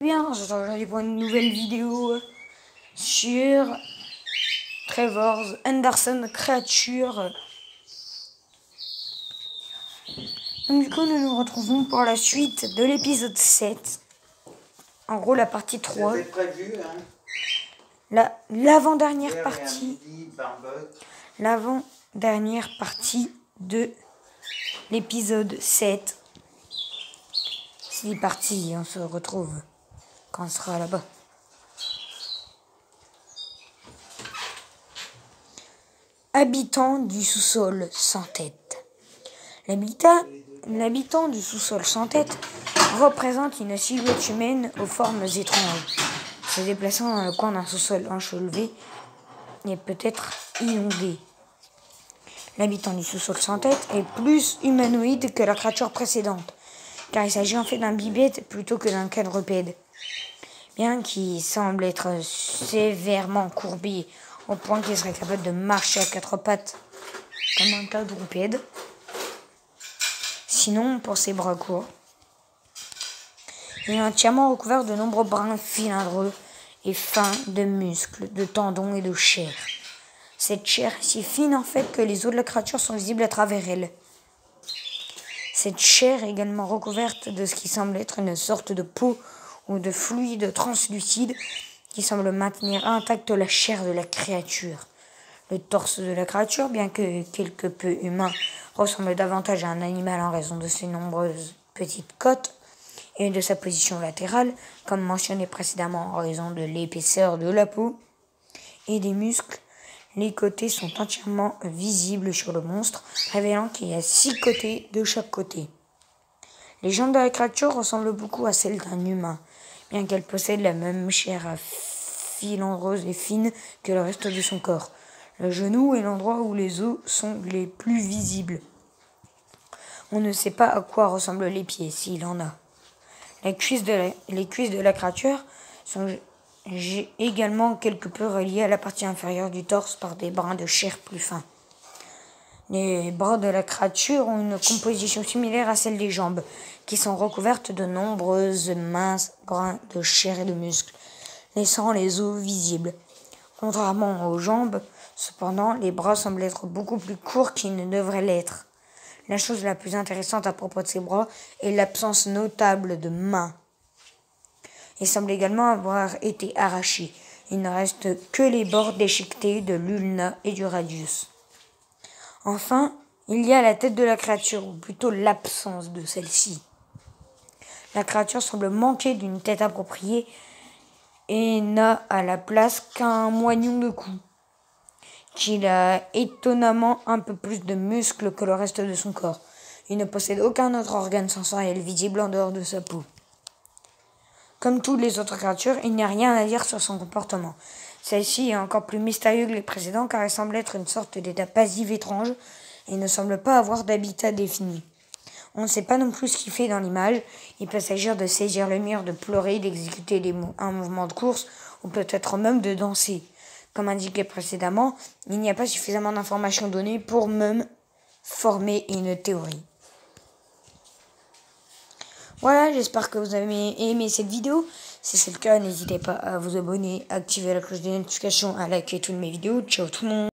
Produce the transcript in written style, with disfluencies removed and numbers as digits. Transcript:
bien, aujourd'hui pour une nouvelle vidéo sur Trevor Henderson Creature. Donc du coup nous nous retrouvons pour la suite de l'épisode 7. En gros la partie 3. C'était prévu, hein. L'avant-dernière partie. L'avant-dernière partie de l'épisode 7. C'est parti, on se retrouve quand on sera là-bas. Habitant du sous-sol sans tête. L'habitant du sous-sol sans tête représente une silhouette humaine aux formes étranges, se déplaçant dans le coin d'un sous-sol enchevêtré et peut-être inondé. L'habitant du sous-sol sans tête est plus humanoïde que la créature précédente, car il s'agit en fait d'un bipède plutôt que d'un quadrupède. Bien qu'il semble être sévèrement courbé au point qu'il serait capable de marcher à quatre pattes comme un quadrupède, sinon pour ses bras courts. Il est entièrement recouvert de nombreux brins filandreux et fins de muscles, de tendons et de chair. Cette chair est si fine en fait que les os de la créature sont visibles à travers elle. Cette chair est également recouverte de ce qui semble être une sorte de peau ou de fluide translucide qui semble maintenir intacte la chair de la créature. Le torse de la créature, bien que quelque peu humain, ressemble davantage à un animal en raison de ses nombreuses petites côtes et de sa position latérale, comme mentionné précédemment en raison de l'épaisseur de la peau et des muscles. Les côtés sont entièrement visibles sur le monstre, révélant qu'il y a 6 côtés de chaque côté. Les jambes de la créature ressemblent beaucoup à celles d'un humain, bien qu'elle possède la même chair filandreuse et fine que le reste de son corps. Le genou est l'endroit où les os sont les plus visibles. On ne sait pas à quoi ressemblent les pieds, s'il en a. Les cuisses de la créature sont également quelque peu reliées à la partie inférieure du torse par des brins de chair plus fins. Les bras de la créature ont une composition similaire à celle des jambes, qui sont recouvertes de nombreuses minces grains de chair et de muscles, laissant les os visibles. Contrairement aux jambes, cependant, les bras semblent être beaucoup plus courts qu'ils ne devraient l'être. La chose la plus intéressante à propos de ces bras est l'absence notable de mains. Ils semblent également avoir été arrachés. Il ne reste que les bords déchiquetés de l'ulna et du radius. Enfin, il y a la tête de la créature, ou plutôt l'absence de celle-ci. La créature semble manquer d'une tête appropriée et n'a à la place qu'un moignon de cou, qu'il a étonnamment un peu plus de muscles que le reste de son corps. Il ne possède aucun autre organe sensoriel visible en dehors de sa peau. Comme toutes les autres créatures, il n'y a rien à dire sur son comportement. Celle-ci est encore plus mystérieuse que les précédents car elle semble être une sorte d'état passif étrange et ne semble pas avoir d'habitat défini. On ne sait pas non plus ce qu'il fait dans l'image. Il peut s'agir de saisir le mur, de pleurer, d'exécuter un mouvement de course ou peut-être même de danser. Comme indiqué précédemment, il n'y a pas suffisamment d'informations données pour même former une théorie. Voilà, j'espère que vous avez aimé cette vidéo. Si c'est le cas, n'hésitez pas à vous abonner, à activer la cloche de notification, à liker toutes mes vidéos. Ciao tout le monde!